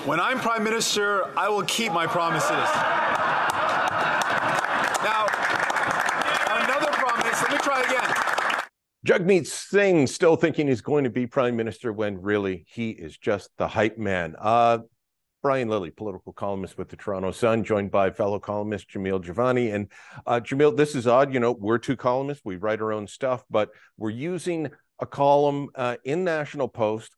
When I'm Prime Minister, I will keep my promises. Now, another promise, let me try again. Jagmeet Singh still thinking he's going to be Prime Minister when really he is just the hype man. Brian Lilley, political columnist with the Toronto Sun, joined by fellow columnist Jamil, Jivani. And Jamil, this is odd. You know, we're two columnists. We write our own stuff, but we're using a column in National Post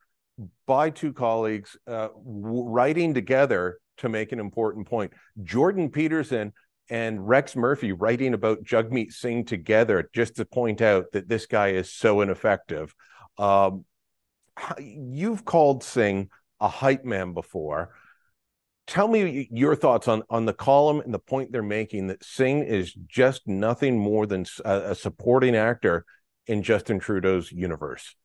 by two colleagues writing together to make an important point. Jordan Peterson and Rex Murphy writing about Jagmeet Singh together just to point out that this guy is so ineffective. You've called Singh a hype man before. Tell me your thoughts on the column and the point they're making that Singh is just nothing more than a supporting actor in Justin Trudeau's universe.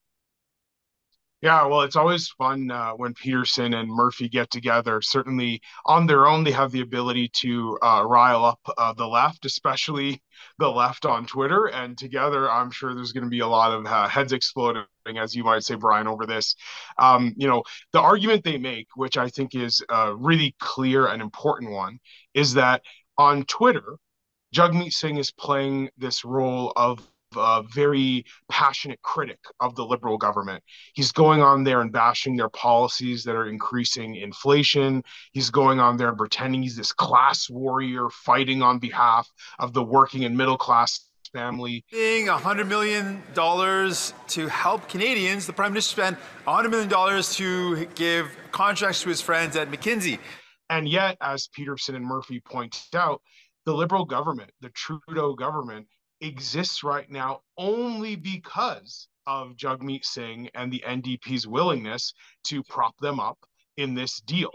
Yeah, well, it's always fun when Peterson and Murphy get together. Certainly on their own, they have the ability to rile up the left, especially the left on Twitter. And together, I'm sure there's going to be a lot of heads exploding, as you might say, Brian, over this. The argument they make, which I think is a really clear and important one, is that on Twitter, Jagmeet Singh is playing this role of a very passionate critic of the Liberal government. He's going on there and bashing their policies that are increasing inflation. He's going on there and pretending he's this class warrior fighting on behalf of the working and middle class family. $100 million to help Canadians. The Prime Minister spent $100 million to give contracts to his friends at McKinsey. And yet, as Peterson and Murphy point out, the Liberal government, the Trudeau government, exists right now only because of Jagmeet Singh and the NDP's willingness to prop them up in this deal.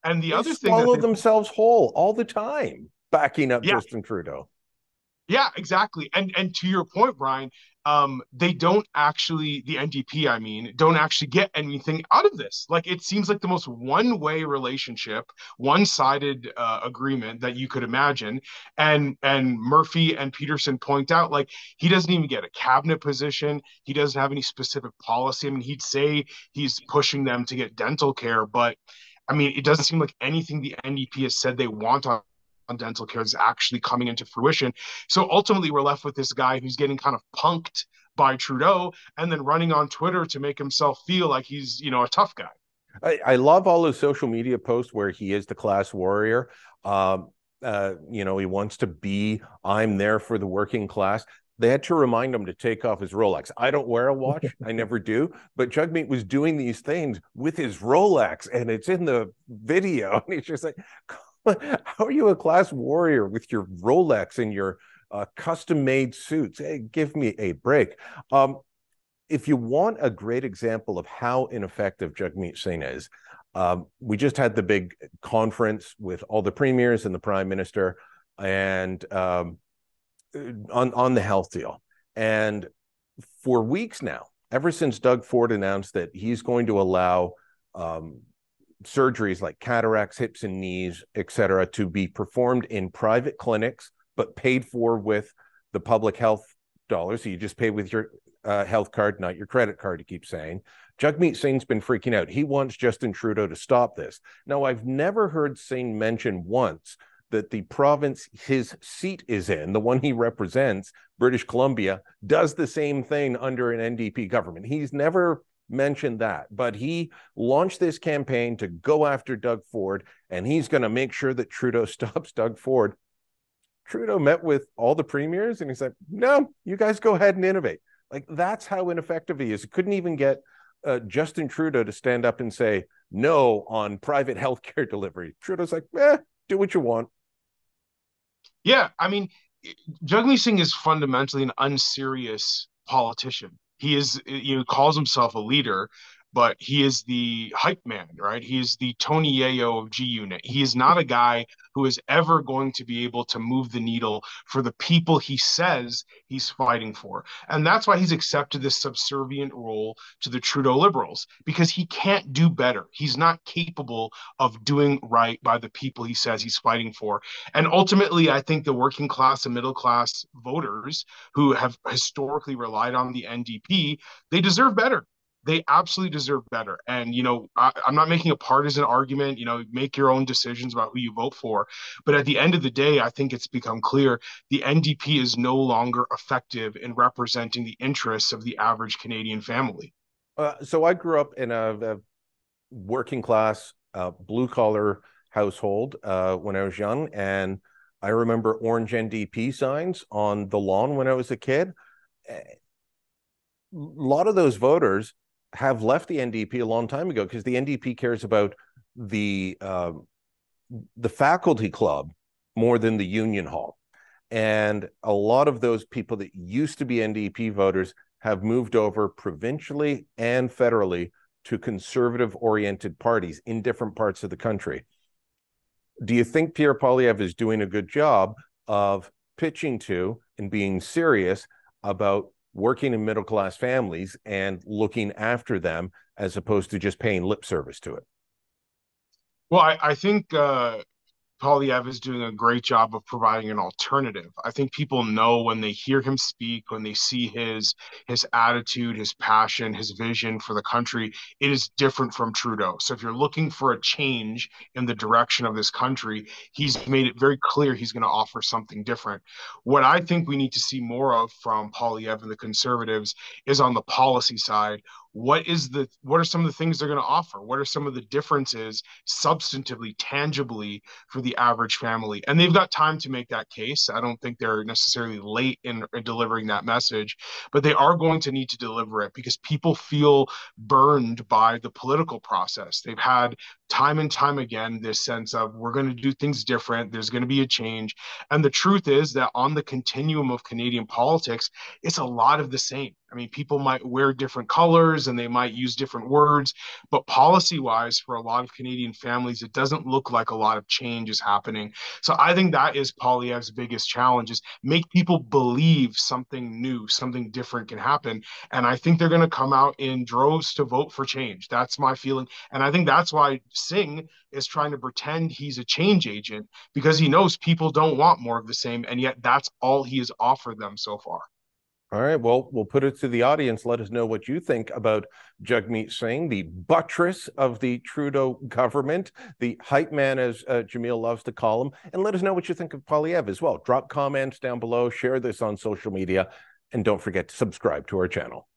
And the other thing, swallow themselves whole all the time, backing up Justin Trudeau. Yeah, exactly. And to your point, Brian, they don't actually, the NDP, I mean, don't actually get anything out of this. Like, it seems like the most one-way relationship, one-sided agreement that you could imagine. And Murphy and Peterson point out, like, he doesn't even get a cabinet position. He doesn't have any specific policy. I mean, he'd say he's pushing them to get dental care, but I mean, it doesn't seem like anything the NDP has said they want on dental care is actually coming into fruition. So ultimately, we're left with this guy who's getting kind of punked by Trudeau and then running on Twitter to make himself feel like he's, a tough guy. I love all his social media posts where he is the class warrior. He wants to be, I'm there for the working class. They had to remind him to take off his Rolex. I don't wear a watch. I never do. But Jagmeet was doing these things with his Rolex, and it's in the video. And he's just like, how are you a class warrior with your Rolex and your custom-made suits? Hey, give me a break. If you want a great example of how ineffective Jagmeet Singh is, we just had the big conference with all the premiers and the prime minister and on the health deal. And for weeks now, ever since Doug Ford announced that he's going to allow surgeries like cataracts, hips and knees, etc., to be performed in private clinics, but paid for with the public health dollars. So you just pay with your health card, not your credit card, he keeps saying. Jagmeet Singh's been freaking out. He wants Justin Trudeau to stop this. Now, I've never heard Singh mention once that the province his seat is in, the one he represents, British Columbia, does the same thing under an NDP government. He's never mentioned that, but he launched this campaign to go after Doug Ford, and he's going to make sure that Trudeau stops Doug Ford. Trudeau met with all the premiers, and he said, no, you guys go ahead and innovate. Like, that's how ineffective he is. He couldn't even get Justin Trudeau to stand up and say no on private healthcare delivery. Trudeau's like, do what you want. Yeah, I mean, Jagmeet Singh is fundamentally an unserious politician. He is, calls himself a leader, but he is the hype man, right? He is the Tony Yayo of G Unit. He is not a guy who is ever going to be able to move the needle for the people he says he's fighting for. And that's why he's accepted this subservient role to the Trudeau Liberals, because he can't do better. He's not capable of doing right by the people he says he's fighting for. And ultimately, I think the working class and middle class voters who have historically relied on the NDP, they deserve better. they absolutely deserve better. And, I'm not making a partisan argument, make your own decisions about who you vote for. But at the end of the day, I think it's become clear the NDP is no longer effective in representing the interests of the average Canadian family. So I grew up in a working class, blue collar household when I was young. And I remember orange NDP signs on the lawn when I was a kid. A lot of those voters have left the NDP a long time ago because the NDP cares about the faculty club more than the union hall. And a lot of those people that used to be NDP voters have moved over provincially and federally to conservative-oriented parties in different parts of the country. Do you think Pierre Poilievre is doing a good job of pitching to and being serious about working in middle-class families and looking after them as opposed to just paying lip service to it? Well, I think Poilievre is doing a great job of providing an alternative. I think people know when they hear him speak, when they see his attitude, his passion, his vision for the country, it is different from Trudeau. So if you're looking for a change in the direction of this country, he's made it very clear he's going to offer something different. What I think we need to see more of from Poilievre and the Conservatives is on the policy side. What are some of the things they're going to offer? What are some of the differences substantively, tangibly for the average family? And they've got time to make that case. I don't think they're necessarily late in delivering that message, but they are going to need to deliver it because people feel burned by the political process. They've had time and time again this sense of we're going to do things different. There's going to be a change. And the truth is that on the continuum of Canadian politics, it's a lot of the same. I mean, people might wear different colors and they might use different words, but policy wise, for a lot of Canadian families, it doesn't look like a lot of change is happening. So I think that is Poilievre's biggest challenge: is make people believe something new, something different can happen. And I think they're going to come out in droves to vote for change. That's my feeling. And I think that's why Singh is trying to pretend he's a change agent, because he knows people don't want more of the same. And yet that's all he has offered them so far. All right, well, we'll put it to the audience. Let us know what you think about Jagmeet Singh, the buttress of the Trudeau government, the hype man, as Jamil loves to call him. And let us know what you think of Poilievre as well. Drop comments down below, share this on social media, and don't forget to subscribe to our channel.